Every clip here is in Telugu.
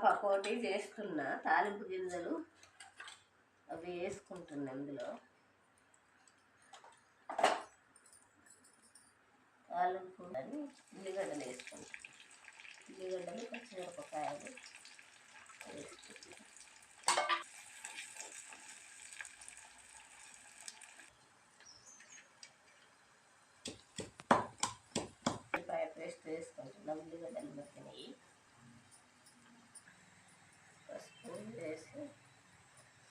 పకోడీ చేస్తున్నా. తాలింపు గింజలు అవి వేసుకుంటున్నా. ఇందులో తాలింపు అని ఉల్లిగడ్డలు వేసుకుంటాను. ఉల్లిగడ్డలు, పచ్చిమిరపకాయలు వేసుకుంటాను. ఉల్లిపాయ పేస్ట్ వేసుకుంటున్నాం. ఉల్లిగడ్డలు మగ్గినవి పసుపు వేసి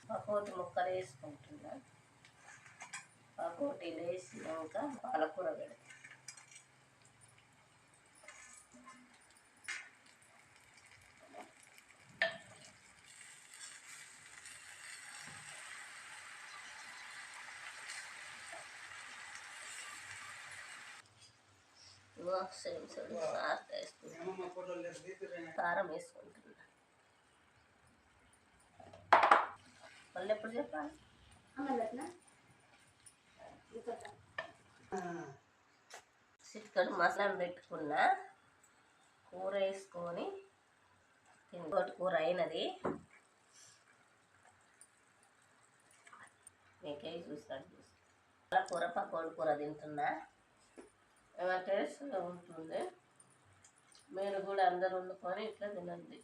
పకోడీ ముక్కలు వేసుకుంటున్నా. పకోడీలు వేసినాక పాలకూర పెడతాం. కారం వేసుకుంటున్నా. మళ్ళీ ఎప్పుడు చెప్పాలి? చికెన్ మసాలా పెట్టుకున్నా. కూర వేసుకొని ఇంకోటి కూర అయినది మీకే చూస్తాను. కూర పకోడీ కూర తింటున్నా. టేస్ట్గా ఉంటుంది. మీరు కూడా అందరు వండుకొని ఇట్లా తినండి.